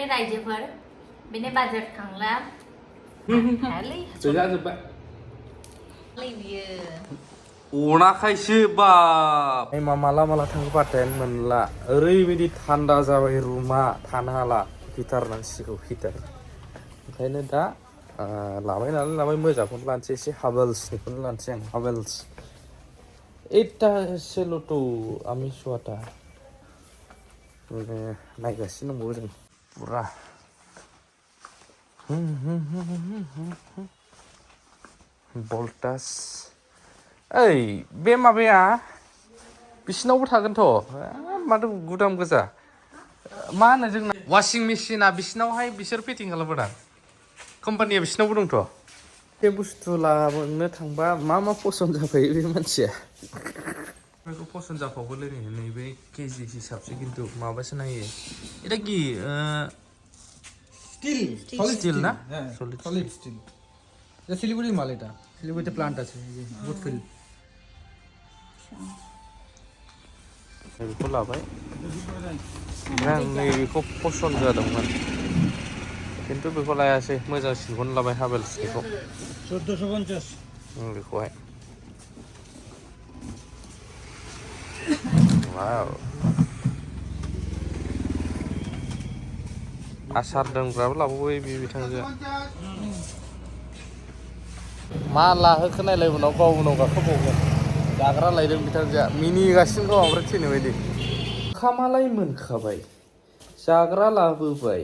थानाय रायजोफोर बेनि बाजेट खांला हायालै जोबबाय बियो अना खायसे बाब माला माला थाङो पात्तायानो मोनला ओरैबायदि थान्दा जाबाय रुमा थानो हाला हिटार नांसिगौ हिटार ओंखायनो दा लाबाय नालाय लाबाय मोजांखौनो लानोसै एसे हावेल्सनिखौनो लानोसै आं हावेल्स एटा सेल'ट' आमिसवाटा नायगासिनो दंबावो जों पुरा भल्टास ओइ बे माबाया बिसिनावबो थागोनथ' माथो गुदाम गोजा मा होनो जोंना वाशिं मेसिना बिसिनावहाय बिसोर फिटिं खालामोदा कम्पानिया बिसिनावबो दंथ' बे बुस्थु लाबोनो थांबा मा पसन्द जाफायो बे मानसिया बेखौ पसन्द जाफावगोलै नैबे केजि हिसाबसो खिन्थु माबासो नायो এটা কি স্টিল না সলিড স্টিল এটা শিলিগুড়ির মাল এটা শিলিগুড়িতে প্লান্ট আছে গুড ফিল बेखौ लाबाय आं नैबेखौ पसन्द जादोंमोन खिन्थु बेखौ लायासै मोजांसिनखौनो लाबाय हावेल्सनिखौ 1450 बेखौहाय वाव आसार दोनग्राबो लाबावबाय बे बिथांजोआ मा लाहोखो नायलाय उनाव गाव उनाव गाखोबावगोन जाग्रा लायदों बिथांजोआ मिनिगासिनो गाव ओमफ्राय थैनाय बायदि ओंखामालाय मोनखाबाय जाग्रा लाबोबाय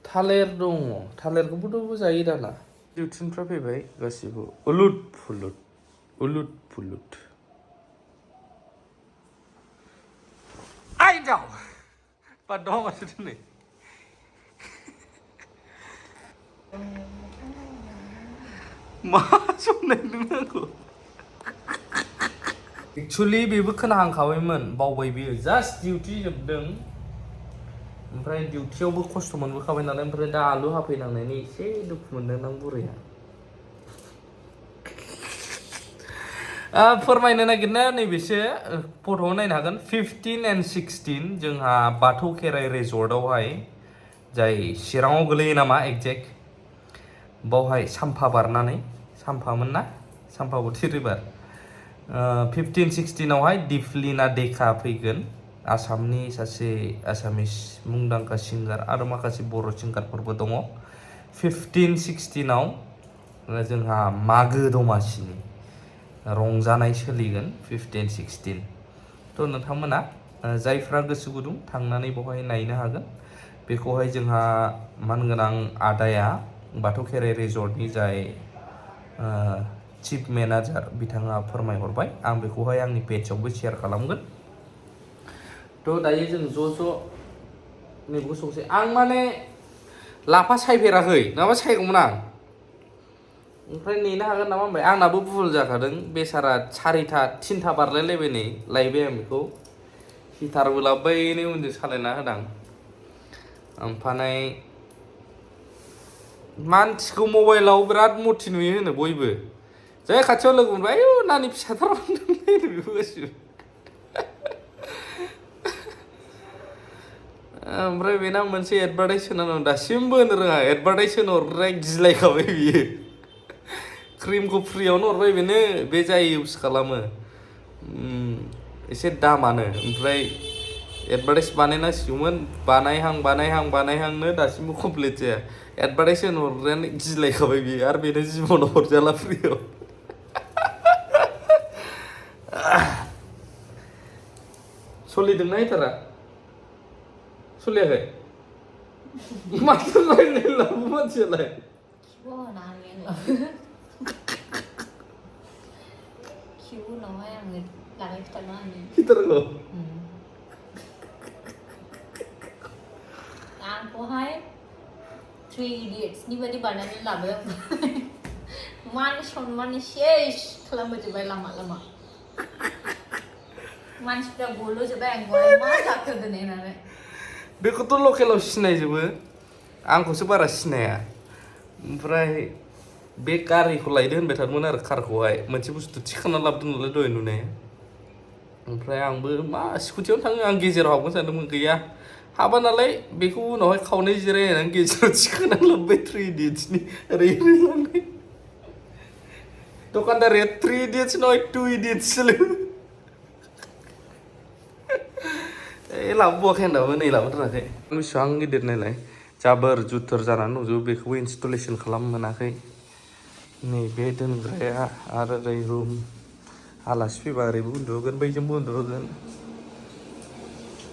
थालिर दङ थालिरखौबोथ' जायो दाना डिउटिनिफ्राय फैबाय गासिबो उलुट फुलुट आइजाव बा दङ माथो दिनै मा संनायदों आंखौ एक्सुवेलि बेबो खोनाहांखाबायमोन बावबाय बियो जास्ट डिउटि जोबदों ओमफ्राय डिउटियावबो खस्थ' मोनबोखाबाय नालाय ओमफ्राय दा आलु हाफैनांनायनि एसे दुखु मोनदों नों बुरैया फोरमायनो नागिरनाया नैबेसो फट'आव नायनो हागोन 15 and 16 जोंहा बाथौ खेराइ रिजर्टआवहाय जाय चिराङाव गोलैयो नामा एक्जेक्ट बावहाय साम्फा बारनानै साम्फामोन ना साम्फावथि रिभार 15-16 आवहाय दिपलिना देखा फैगोन आसामनि सासे आसामिस मुंदांखा सिंगार आरो माखासे बर' सिंगारफोरबो दङ 15-16 आव जोंहा मागो दमासिनि रंजानाय सोलिगोन 15-16 थ' नोंथांमोना जायफ्रा गोसो गुदुं थांनानै बेवहाय नायनो हागोन बेखौहाय जोंहा मानगोनां आदाया बाथौ खेराइ रिजर्टनि जाय चिफ मेनेजार बिथाङा फोरमायहरबाय आं बेखौहाय आंनि पेजआवबो शेयार खालामगोन थ' दायो जों ज' नैबेखौ संसै आं माने लाफा सायफेराखै नङाबा सायगौमोन आं ओमफ्राय नेनो हागोन नामा होनबाय आंनाबो भुल जाखादों बेसारा 3:30 बारलायलायबाय नै लायबाय आं बेखौ हिटारबो लाबोबाय नै उन्दो सालायना होदां ओमफ्राय मानसिखौ मबाइलाव बिराद मथि नुयो होनो बयबो जाय खाथियाव लोगो मोनबाय आयु नानि फिसाथार मोनदोंलै बेखौ गासिबो ओमफ्राय बेना मोनसे एडभार्टाइज होनानै दासिमबो होनो रोङा एडभार्टाइज होनो हरग्राया गिलायखाबाय बियो क्रिमखौ फ्रियावनो हरबाय बेनो बे जाय इउज खालामो एसे दामानो ओमफ्राय एडभार्टाइज बानायनांसिगौमोन बानायहांनो दासिमबो कमप्लिट जाया एडभार्टाइज होनो हरग्रायानो गिलायखाबाय बियो आरो बेनो जिबनाव हरजाला फ्रियाव सोलिदोंना हिटारा सोलियाखै माथो रायलायलाबो मानसियालाय हिटारखौ आंखौहाय 3 Idiotsनि बायदि बानायनानै लाबाय मान सनमाननि सेस खालामबोजोबबाय लामा मानसिफ्रा गल'जोब्बाय आंखौहाय मा जाखो दिनै होननानै बेखौथ' लकेलाव सिनायजोबो आंखौसो बारा सिनाया ओमफ्राय बे गारिखौ लायदो होनबाय थादोंमोन आरो कारखौहाय मोनसे बुस्थु थिखांना लाबोदों नालाय दहाय नुनाया ओमफ्राय आंबो मा स्कुटियावनो थाङो आं गेजेराव हाबगोन सानदोंमोन गैया हाबा नालाय बेखौ उनावहाय खावनै जिरायनानै गेजेराव थिखोना लांबाय 3 idiotsनि ओरै लांबाय दखानदारिया 3 idiots नय 2 idiots सोलो लाबोबावाखै होनदाबो नै लाबोथाराखै बेसेबां गिदिर नायलाय जाबोर जुथोर जानानै दंजोबो बेखौबो इनस्टलेसन खालामनो मोनाखै नैबे दोनग्राया आरो ओरै रुम आलासि फैबा ओरैबो उन्दुहोगोन बैजोंबो उन्दुहोगोन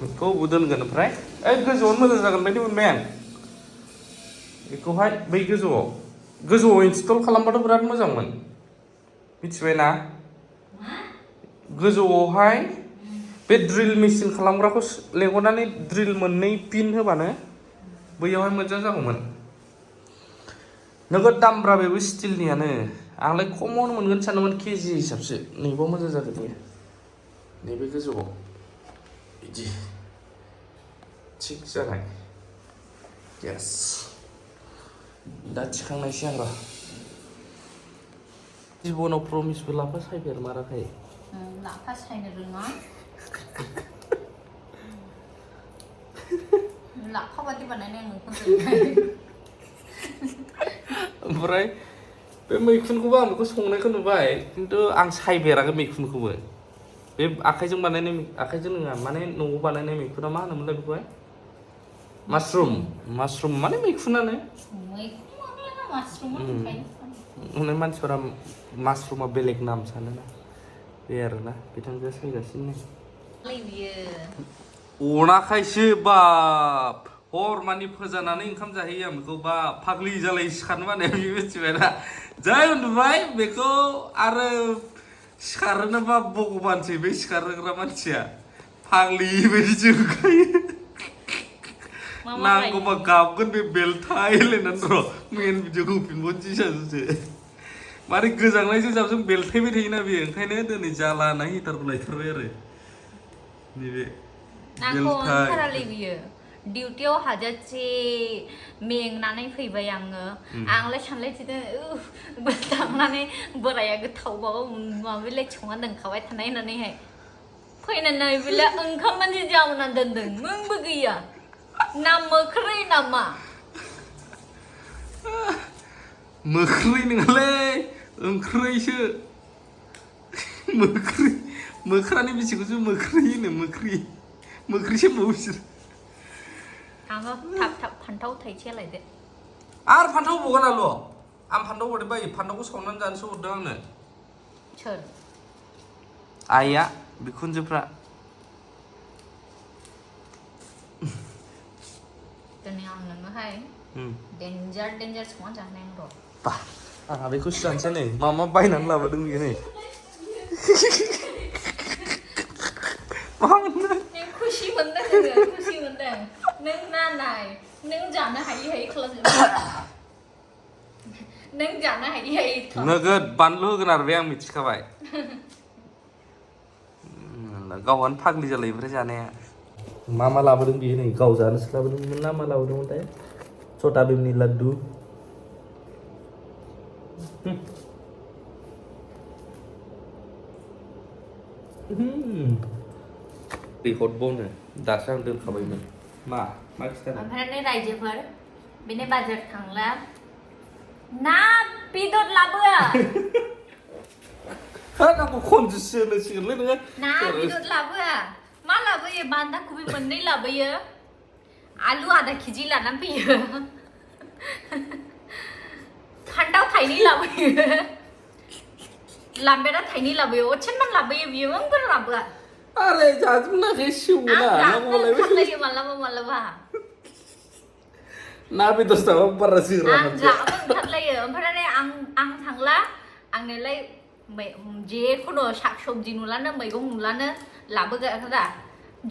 बेखौ बबाव दोनगोन ओमफ्राय गोजौआवनो मोजां जागोन बायदि मोनबाय आं बेखौहाय बै गोजौआव इनस्टल खालामबाथ' बिराद मोजांमोन मिथिबायना गोजौआवहाय बे ड्रिल मेचिन खालामग्राखौ लेंहरनानै ड्रिल मोननै पिन होबानो बैयावहाय मोजां जागौमोन नोगोद दामब्रा बेबो स्टिलनियानो आंलाय खमावनो मोनगोन सानदोंमोन केजि हिसाबसो नैबाव मोजां जागोन बेयो नैबे गोजौआव बिदि थिग जानाय येस दा थिखांनायसै आं र' जिबनाव प्रमिसबो लाफा सायफेरमाराखै लाफा सायनो रोङा लाफा बादि बानायनाय ओमफ्राय बे मैखुनखौबो आं बेखौ संनायखौ नुबाय खिन्थु आं सायफेराखै मैखुनखौबो बे आखाइजों बानायनाय आखाइजों नङा माने न'आव बानायनाय मैखुना मा होनोमोनलाय बेखौहाय मासरुम माने मैखुनानो अनेक मानसिफोरा मासरुमा बेलेग नाम सानोना बे आरोना बिथांजोआ सायगासिनो अनाखायसो बाप हर मानि फोजानानै ओंखाम जाहैयो आं बेखौ बा फाग्लि जालाय सिखारनो माने बे मिथिबायना जाय उन्दुबाय बेखौ आरो सिखारोनोबा भगबानसै बे सिखारहोग्रा मानसिया फाग्लि बायदि जोंखायो नांगौबा गाबगोन बे बेलथायलायनानै र' मेन भिडिअखौ होफिनबावनोसै सानसे माने गोजांनायजों जाबजों बेलथायबाय थायोना बेयो ओंखायनो दिनै जाला होनना हिटारखौ लायथारबाय आरो नैबे बियो डिउटियाव हाजासे मेंनानै फैबाय आंलाय सानलायथिदों थांनानै बोराया गोथावबाबो माबालाय संना दोनखाबाय थानाय होननानैहाय फैनानै बेलाय ओंखाम मोनसे जावनानै दोनदों नोंबो गैया ना मोख्रै नामा मोख्रै नङालै ओंख्रैसो मोख्रानि बिसिखौसो मोख्रै होनो मोख्रैसो बिसोर थाब फान्थाव थाइसे लायदो आरो फान्थाव बगोन आल' आं फान्थाव हरदो बायो फान्थावखौ सावनानै जानोसो हरदों आंनो सोर आइया बिखुनजोफ्रा दिनै आं नोंनोहाय डेन्जार संना जाहोनाय र' बा आंहा बेखौसो जानोसै नै मा बायनानै लाबोदों बियो नै मा मोनदों खुसि मोनदों नों नाय नों जानो हायै खालामजोबबाय नों जानो हायै नोगोद बानलु होगोन आरो बे आं मिथिखाबाय गावहानो फाग्लि जालायो ओमफ्राय जानाया मा लाबोदों बियो नै गाव जानोसो लाबोदोंमोन ना मा लाबोदोंमोनथाय छोटा भीमनि लाड्डु हटबावनो दासो आं दोनखाबायमोन मा खिथानो ओमफ्राय रायजोफोर बिनि बाजार थांला ना बेदर लाबोआ आंखौ खनजुसो होनसिगोनलै नोङो ना बेदर लाबोआ मा लाबोयो बान्दा कबि मोननै लाबोयो आलु आधा केजि लानानै फैयो फान्थाव थाइनै लाबोयो लाम्बेरा थाइनै लाबोयो असेनमान लाबोयो बियो मोनबो लाबोआ अरे जाजोबनाखै सेवोना मालाबा ना बेदर जाबा बारा जोरा आं जाबो ओंखारलायो ओमफ्राय आं थांला आंनोलाय जेखुनु साग सबजि नुलानो मैगं नुलानो लाबोग्रा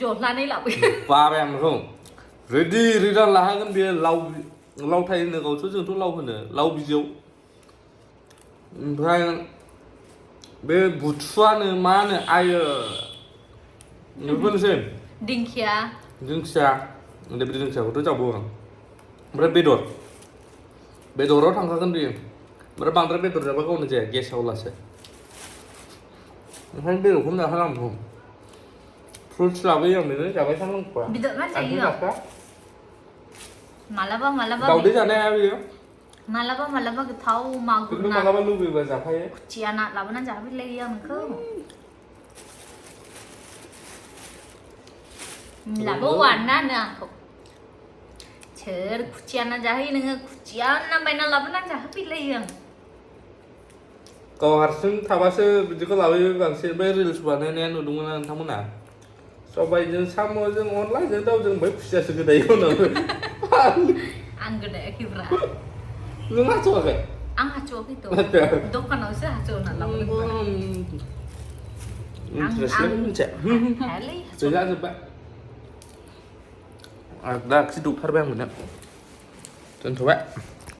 जनानै लाबोयो बाबाय आं बेखौ रेडि लाहागोन बेयो लावथाय होनो गावथ' जोंथ' लाव होनो लाव बिजौ ओमफ्राय बे बुथुआनो मा होनो आयो नुबोनोसै दिंखिया बे दिंखियाखौथ' जाबावो आं ओमफ्राय बेदराव थांखागोन बेयो ओमफ्राय बांद्राय बेदर जाबा गावनो जाया गेसाव लासो ओंखायनो बेदरखौनो जाखाला आं बेखौ fruits लाबोयो आं बेनो जाबाय सानदों बेदर मा आंथ' जायो जाखाया मालाबा मालाबा दाउदै जानो हाया बेयो मालाबा मालाबा गोथाव मागुर खिन्थु ना मालाबा लुबैबा जाफायो खुसिया ना लाबोनानै जाफैलायो आं नोंखौ लाबोवाना नो आंखौ सोर खुसिया ना जाहोयो नोङो खुसिया ना बायना लाबोनानै जाहोफैलायो आं गाव हारसिं थाबासो बिदिखौ लाबोयो बांसिन बे रिल्स बानायनाया नुदोंमोन ना नोंथांमोना सबायजों साम'जों अनलाजों दाउजों ओमफ्राय खुसियासो गोदायो उनाव आं गोदायाखैब्रा नों हास'वाखै आं हास'वाखैथ' दखानावसो हास'ना लाबोदों इन्ट्रेस्टलै मोनसे हायालै गैला जोब्बाय दा खिदौथारबाय आं मोननो दोनथ'बाय